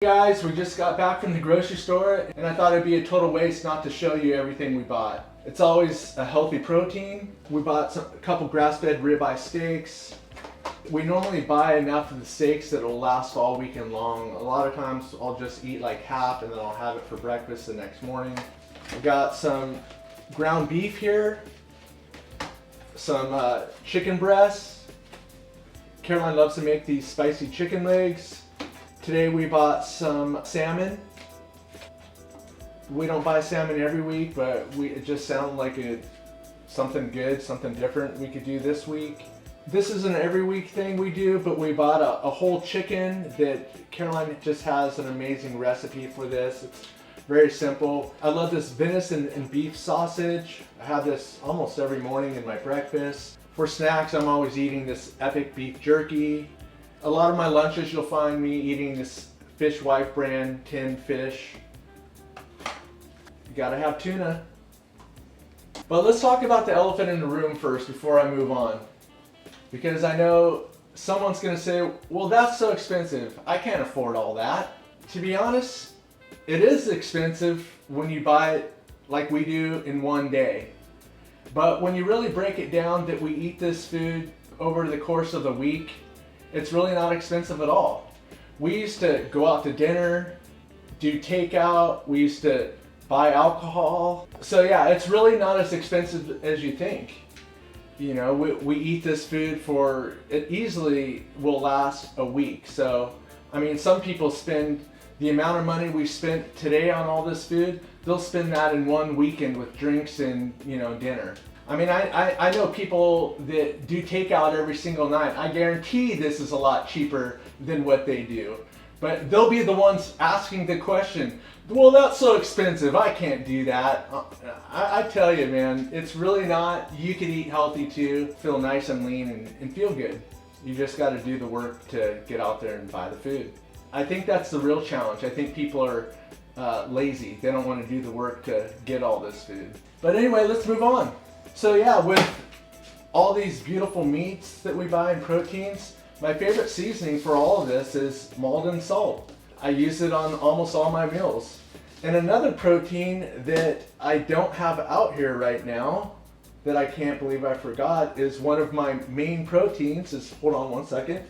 Guys, we just got back from the grocery store and I thought it'd be a total waste not to show you everything we bought. It's always a healthy protein. We bought a couple grass-fed ribeye steaks. We normally buy enough of the steaks that will last all weekend long. A lot of times I'll just eat like half and then I'll have it for breakfast the next morning. We got some ground beef here, some chicken breasts. Caroline loves to make these spicy chicken legs. Today we bought some salmon. We don't buy salmon every week, but it just sounded like something good, something different we could do this week. This isn't an every week thing we do, but we bought a whole chicken that Caroline just has an amazing recipe for this. It's very simple. I love this venison and beef sausage. I have this almost every morning in my breakfast. For snacks, I'm always eating this epic beef jerky. A lot of my lunches, you'll find me eating this Fish Wife brand tinned fish. You gotta have tuna. But let's talk about the elephant in the room first before I move on. Because I know someone's gonna say, well, that's so expensive. I can't afford all that. To be honest, it is expensive when you buy it like we do in one day. But when you really break it down that we eat this food over the course of the week, it's really not expensive at all. We used to go out to dinner, do takeout, we used to buy alcohol. So yeah, it's really not as expensive as you think. You know, we eat this food it easily will last a week. So, I mean, some people spend the amount of money we spent today on all this food, they'll spend that in one weekend with drinks and, dinner. I mean, I know people that do takeout every single night. I guarantee this is a lot cheaper than what they do. But they'll be the ones asking the question, well, that's so expensive, I can't do that. I tell you, man, it's really not. You can eat healthy too, feel nice and lean and feel good. You just got to do the work to get out there and buy the food. I think that's the real challenge. I think people are lazy. They don't want to do the work to get all this food. But anyway, let's move on. So yeah, with all these beautiful meats that we buy and proteins, my favorite seasoning for all of this is Maldon salt. I use it on almost all my meals. And another protein that I don't have out here right now, that I can't believe I forgot, is one of my main proteins. Hold on one second.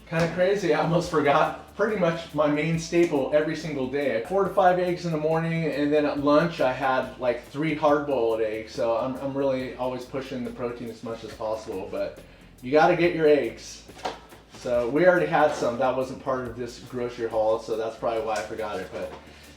Kind of crazy, I almost forgot pretty much my main staple every single day. 4 to 5 eggs in the morning, and then at lunch I had like 3 hard-boiled eggs. So I'm really always pushing the protein as much as possible, but you gotta get your eggs. So we already had some, that wasn't part of this grocery haul, so that's probably why I forgot it. But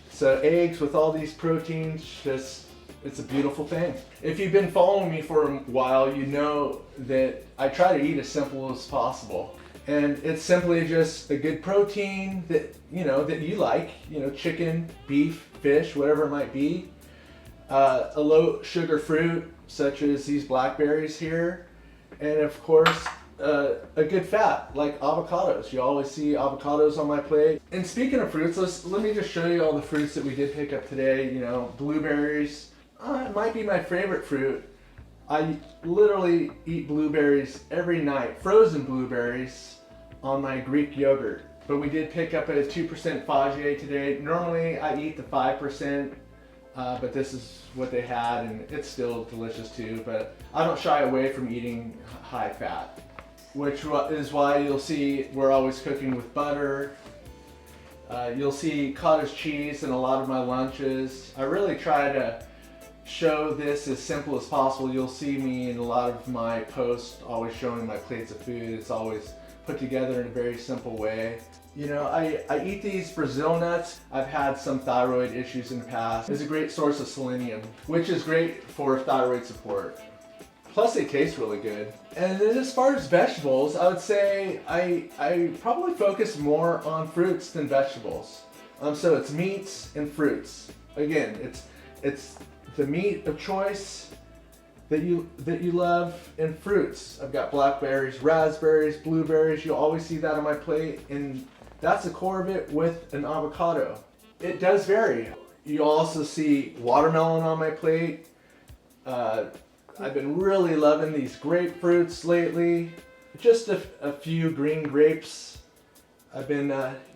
so eggs with all these proteins, it's a beautiful thing. If you've been following me for a while, you know that I try to eat as simple as possible. And it's simply just a good protein that you like, chicken, beef, fish, whatever it might be. A low sugar fruit, such as these blackberries here. And of course, a good fat, like avocados. You always see avocados on my plate. And speaking of fruits, let me just show you all the fruits that we did pick up today. Blueberries. It might be my favorite fruit. I literally eat blueberries every night, frozen blueberries on my Greek yogurt. But we did pick up a 2% Fage today. Normally I eat the 5%, but this is what they had, and it's still delicious too. But I don't shy away from eating high fat, which is why you'll see we're always cooking with butter. You'll see cottage cheese in a lot of my lunches. I really try to show this as simple as possible. You'll see me in a lot of my posts always showing my plates of food. It's always put together in a very simple way. I eat these Brazil nuts. I've had some thyroid issues in the past. It's a great source of selenium, which is great for thyroid support. Plus they taste really good. And then as far as vegetables, I would say I probably focus more on fruits than vegetables. So it's meats and fruits. Again, it's the meat of choice that you love, and fruits. I've got blackberries, raspberries, blueberries. You'll always see that on my plate, and that's the core of it with an avocado. It does vary. You'll also see watermelon on my plate. I've been really loving these grapefruits lately. Just a few green grapes. I've been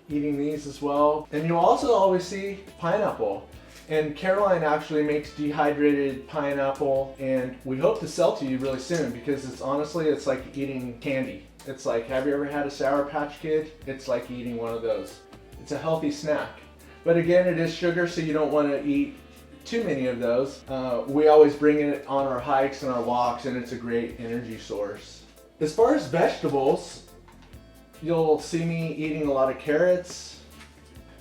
eating these as well. And you'll also always see pineapple. And Caroline actually makes dehydrated pineapple, and we hope to sell to you really soon because it's honestly, it's like eating candy. It's like, have you ever had a Sour Patch Kid? It's like eating one of those. It's a healthy snack. But again, it is sugar, so you don't want to eat too many of those. We always bring it on our hikes and our walks, and it's a great energy source. As far as vegetables, you'll see me eating a lot of carrots,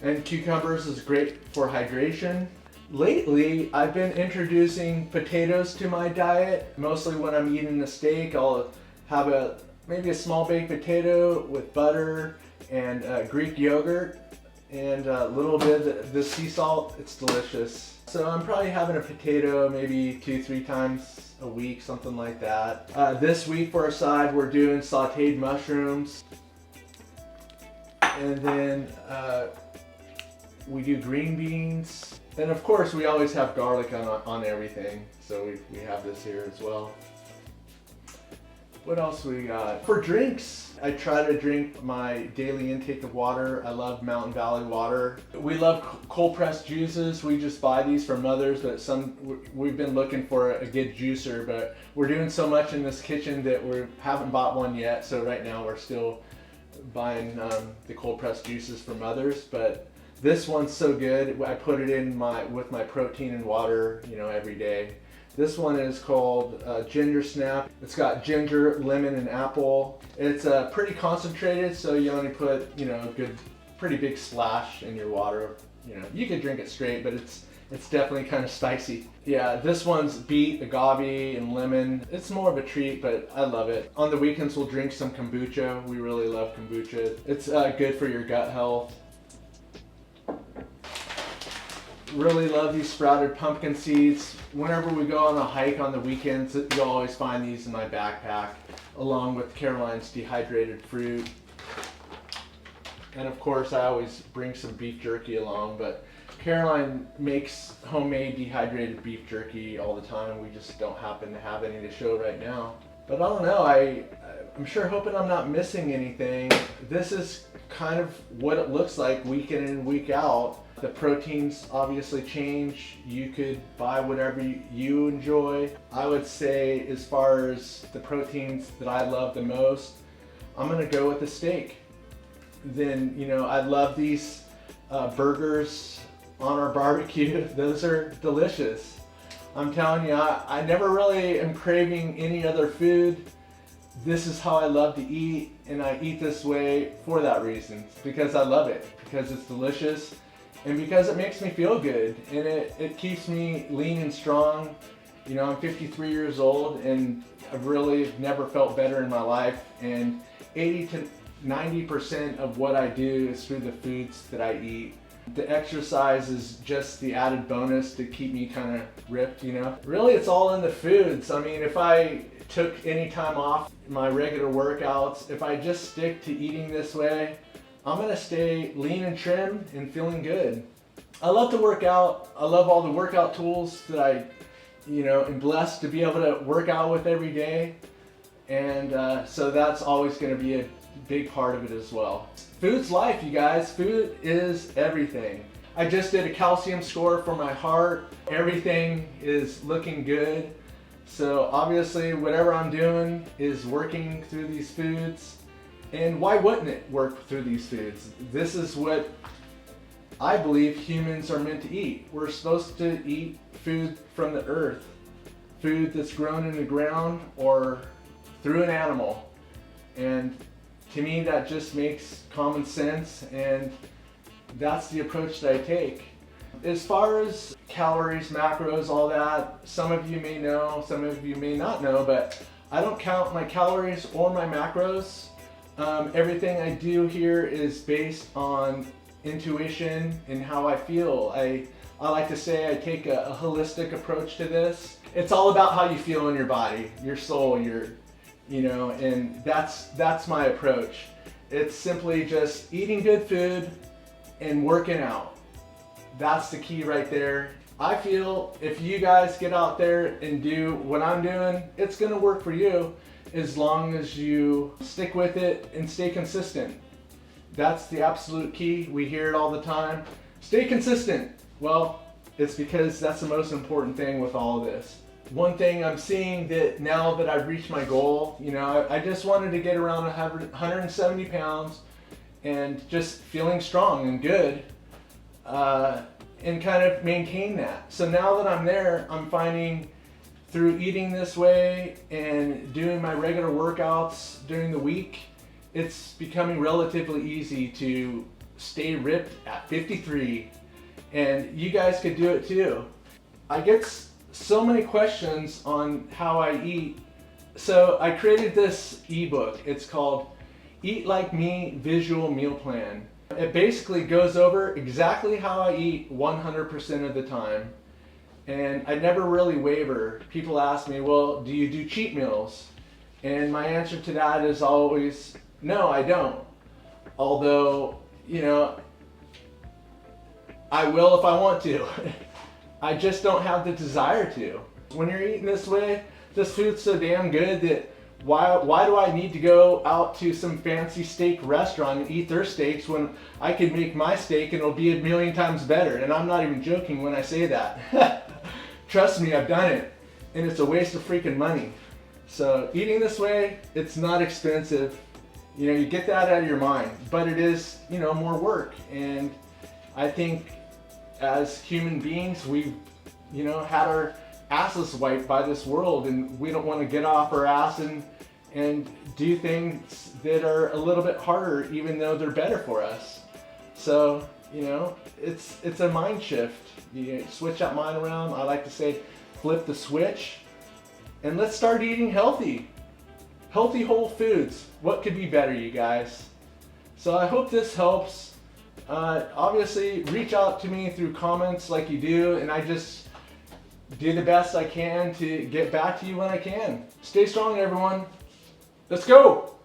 and cucumbers is great for hydration. Lately, I've been introducing potatoes to my diet. Mostly when I'm eating a steak, I'll have maybe a small baked potato with butter and Greek yogurt and a little bit of the sea salt. It's delicious. So I'm probably having a potato maybe 2-3 times a week, something like that. This week for our side, we're doing sauteed mushrooms. And then we do green beans. And of course, we always have garlic on everything. So we have this here as well. What else we got? For drinks, I try to drink my daily intake of water. I love Mountain Valley water. We love cold pressed juices. We just buy these from others, but we've been looking for a good juicer, but we're doing so much in this kitchen that we haven't bought one yet. So right now we're still buying the cold pressed juices from others, but this one's so good. I put it in with my protein and water, every day. This one is called Ginger Snap. It's got ginger, lemon, and apple. It's pretty concentrated, so you only put, a good, pretty big splash in your water. You could drink it straight, but it's definitely kind of spicy. Yeah, this one's beet, agave, and lemon. It's more of a treat, but I love it. On the weekends, we'll drink some kombucha. We really love kombucha. It's good for your gut health. Really love these sprouted pumpkin seeds. Whenever we go on a hike on the weekends, you'll always find these in my backpack, along with Caroline's dehydrated fruit. And of course, I always bring some beef jerky along, but Caroline makes homemade dehydrated beef jerky all the time. We just don't happen to have any to show right now. But I don't know, I'm sure hoping I'm not missing anything. This is kind of what it looks like week in and week out. The proteins obviously change. You could buy whatever you enjoy. I would say as far as the proteins that I love the most, I'm gonna go with the steak. Then, I love these burgers on our barbecue. Those are delicious. I'm telling you, I never really am craving any other food. This is how I love to eat, and I eat this way for that reason, because I love it, because it's delicious, and because it makes me feel good, and it keeps me lean and strong. I'm 53 years old, and I've really never felt better in my life, and 80 to 90% of what I do is through the foods that I eat. The exercise is just the added bonus to keep me kind of ripped, Really, it's all in the foods. I mean, if I took any time off my regular workouts, if I just stick to eating this way, I'm gonna stay lean and trim and feeling good. I love to work out. I love all the workout tools that I, am blessed to be able to work out with every day. And so that's always gonna be a big part of it as well. Food's life, you guys. Food is everything. I just did a calcium score for my heart. Everything is looking good. So obviously whatever I'm doing is working through these foods. And why wouldn't it work through these foods? This is what I believe humans are meant to eat. We're supposed to eat food from the earth. Food that's grown in the ground or through an animal. And to me, that just makes common sense, and that's the approach that I take. As far as calories, macros, all that, some of you may know, some of you may not know, but I don't count my calories or my macros. Everything I do here is based on intuition and how I feel. I like to say I take a holistic approach to this. It's all about how you feel in your body, your soul, and that's my approach. It's simply just eating good food and working out. That's the key right there. I feel if you guys get out there and do what I'm doing, it's gonna work for you as long as you stick with it and stay consistent. That's the absolute key. We hear it all the time. Stay consistent. Well, it's because that's the most important thing with all of this. One thing I'm seeing that now that I've reached my goal, you know, I just wanted to get around 170 pounds and just feeling strong and good, and kind of maintain that. So now that I'm there, I'm finding through eating this way and doing my regular workouts during the week, it's becoming relatively easy to stay ripped at 53, and you guys could do it too. I get so many questions on how I eat, so I created this ebook. It's called Eat Like Me Visual Meal Plan. It basically goes over exactly how I eat 100% of the time, and I never really waver. People ask me, well, do you do cheat meals? And my answer to that is always, no, I don't. Although, you know, I will if I want to. I just don't have the desire to. When you're eating this way, this food's so damn good that why do I need to go out to some fancy steak restaurant and eat their steaks when I could make my steak and it'll be a million times better? And I'm not even joking when I say that. Trust me, I've done it, and it's a waste of freaking money. So eating this way, it's not expensive. You know, you get that out of your mind, but it is, you know, more work. And I think as human beings, we've, you know, had our asses wiped by this world, and we don't want to get off our ass and do things that are a little bit harder, even though they're better for us. So, you know, it's a mind shift. You switch that mind around. I like to say, flip the switch, and let's start eating healthy. Healthy whole foods. What could be better, you guys? So I hope this helps. Obviously, reach out to me through comments like you do, and I just do the best I can to get back to you when I can. Stay strong, everyone. Let's go!